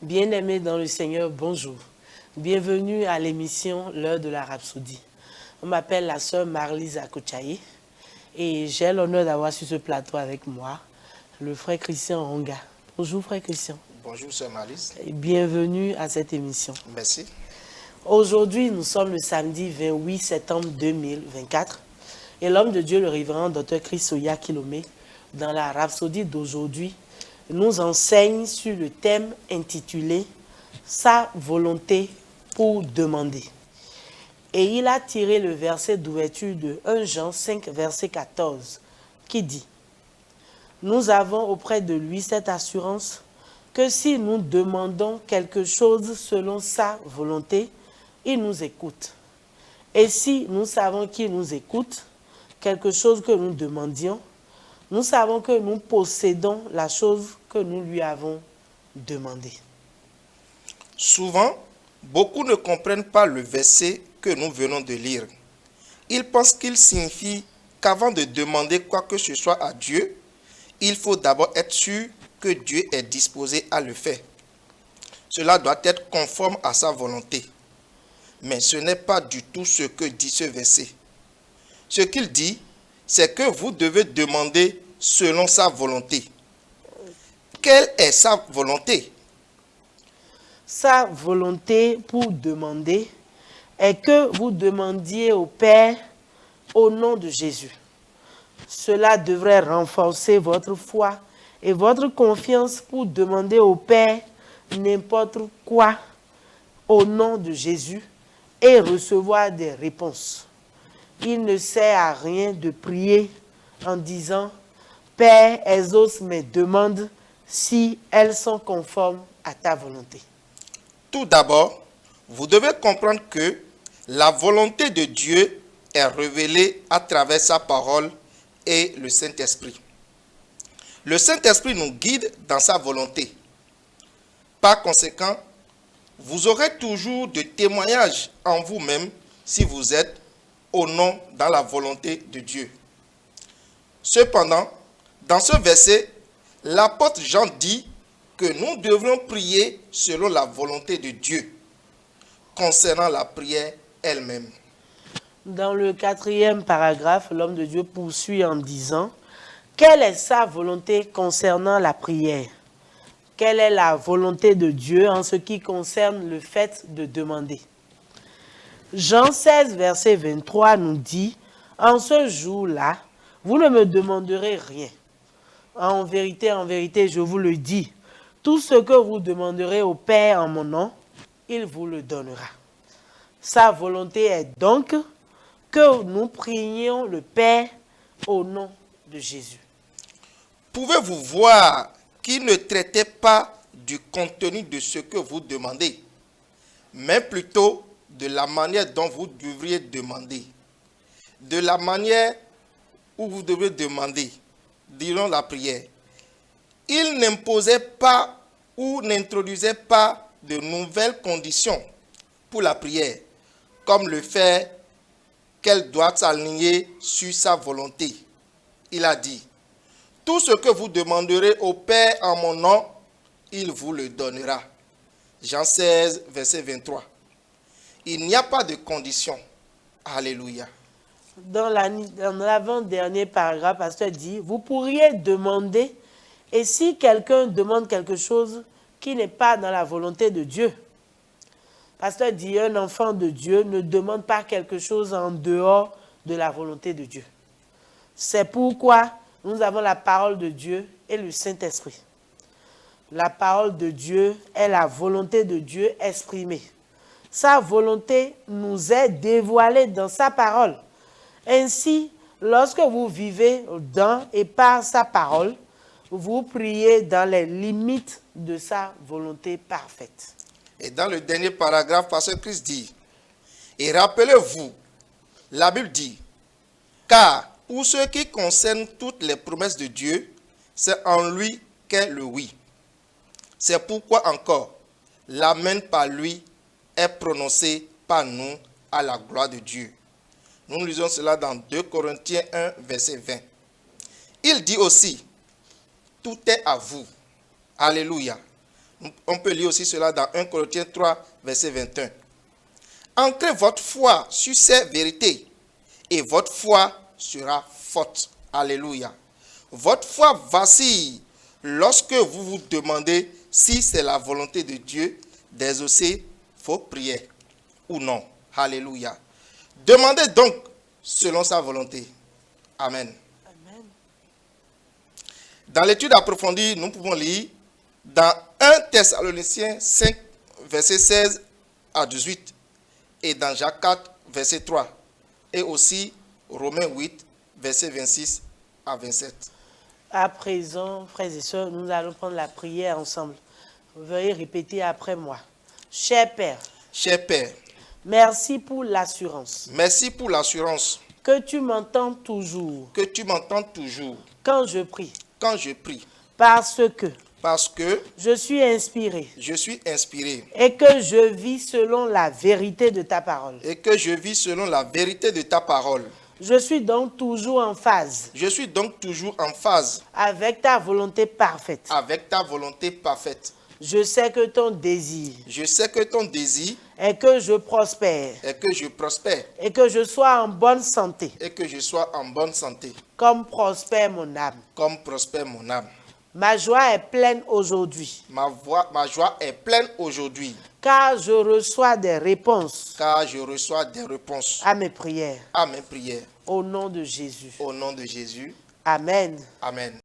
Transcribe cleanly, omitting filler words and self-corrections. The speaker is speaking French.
Bien-aimés dans le Seigneur, bonjour. Bienvenue à l'émission L'heure de la Rhapsodie. On m'appelle la sœur Marlise Akochaye et j'ai l'honneur d'avoir sur ce plateau avec moi le frère Christian Onga. Bonjour frère Christian. Bonjour sœur Marlise. Et bienvenue à cette émission. Merci. Aujourd'hui, nous sommes le samedi 28 septembre 2024 et l'homme de Dieu, le révérend Dr Chris Oya Kilomé, dans la Rhapsodie d'aujourd'hui, nous enseigne sur le thème intitulé « Sa volonté pour demander ». Et il a tiré le verset d'ouverture de 1 Jean 5, verset 14, qui dit « Nous avons auprès de lui cette assurance que si nous demandons quelque chose selon sa volonté, il nous écoute. Et si nous savons qu'il nous écoute, quelque chose que nous demandions, nous savons que nous possédons la chose que nous lui avons demandée. » Souvent, beaucoup ne comprennent pas le verset que nous venons de lire. Ils pensent qu'il signifie qu'avant de demander quoi que ce soit à Dieu, il faut d'abord être sûr que Dieu est disposé à le faire. Cela doit être conforme à sa volonté. Mais ce n'est pas du tout ce que dit ce verset. Ce qu'il dit, c'est que vous devez demander selon sa volonté. Quelle est sa volonté? Sa volonté pour demander est que vous demandiez au Père au nom de Jésus. Cela devrait renforcer votre foi et votre confiance pour demander au Père n'importe quoi au nom de Jésus et recevoir des réponses. Il ne sert à rien de prier en disant « Père, exauce mes demandes si elles sont conformes à ta volonté. » Tout d'abord, vous devez comprendre que la volonté de Dieu est révélée à travers sa parole et le Saint-Esprit. Le Saint-Esprit nous guide dans sa volonté. Par conséquent, vous aurez toujours de témoignages en vous-même si vous êtes au nom dans la volonté de Dieu. Cependant, dans ce verset, l'apôtre Jean dit que nous devons prier selon la volonté de Dieu, concernant la prière elle-même. Dans le 4e paragraphe, l'homme de Dieu poursuit en disant « Quelle est sa volonté concernant la prière? Quelle est la volonté de Dieu en ce qui concerne le fait de demander ?» Jean 16, verset 23 nous dit « En ce jour-là, vous ne me demanderez rien. En vérité, je vous le dis, tout ce que vous demanderez au Père en mon nom, il vous le donnera. » Sa volonté est donc que nous prions le Père au nom de Jésus. Pouvez-vous voir qu'il ne traitait pas du contenu de ce que vous demandez, mais plutôt de la manière dont vous devriez demander, de la manière où vous devez demander, durant la prière. Il n'imposait pas ou n'introduisait pas de nouvelles conditions pour la prière, comme le fait qu'elle doit s'aligner sur sa volonté. Il a dit, « Tout ce que vous demanderez au Père en mon nom, il vous le donnera. » Jean 16, verset 23. Il n'y a pas de condition. Alléluia. Dans l'avant-dernier paragraphe, le pasteur dit, vous pourriez demander, et si quelqu'un demande quelque chose qui n'est pas dans la volonté de Dieu, le pasteur dit, un enfant de Dieu ne demande pas quelque chose en dehors de la volonté de Dieu. C'est pourquoi nous avons la parole de Dieu et le Saint-Esprit. La parole de Dieu est la volonté de Dieu exprimée. Sa volonté nous est dévoilée dans sa parole. Ainsi, lorsque vous vivez dans et par sa parole, vous priez dans les limites de sa volonté parfaite. Et dans le dernier paragraphe, pasteur Christ dit, et rappelez-vous, la Bible dit, car pour ce qui concerne toutes les promesses de Dieu, c'est en lui qu'est le oui. C'est pourquoi encore, l'amen par lui est prononcé par nous à la gloire de Dieu. Nous lisons cela dans 2 Corinthiens 1, verset 20. Il dit aussi, tout est à vous. Alléluia. On peut lire aussi cela dans 1 Corinthiens 3, verset 21. Ancrez votre foi sur ces vérités et votre foi sera forte. Alléluia. Votre foi vacille lorsque vous vous demandez si c'est la volonté de Dieu d'exaucer vos prières ou non. Alléluia. Demandez donc selon sa volonté. Amen. Amen. Dans l'étude approfondie, nous pouvons lire dans 1 Thessaloniciens 5, verset 16 à 18, et dans Jacques 4, verset 3, et aussi Romains 8, verset 26 à 27. À présent, frères et sœurs, nous allons prendre la prière ensemble. Veuillez répéter après moi. Cher Père, Cher Père, merci pour l'assurance merci pour l'assurance que tu m'entends toujours que tu m'entends toujours quand je prie, quand je prie, parce que je suis inspiré suis inspiré et que je vis selon la vérité de ta parole. et que je vis selon la vérité de ta parole. Je suis donc toujours en phase Je suis donc toujours en phase avec ta volonté parfaite. avec ta volonté parfaite. Je sais que ton désir Je sais que ton désir est que je prospère est que je prospère et que je sois en bonne santé, et que je sois en bonne santé, comme prospère mon âme. comme prospère mon âme. Ma joie est pleine aujourd'hui, Ma joie est pleine aujourd'hui, car je reçois des réponses car je reçois des réponses à mes prières. à mes prières. Au nom de Jésus. Au nom de Jésus, Amen. Amen.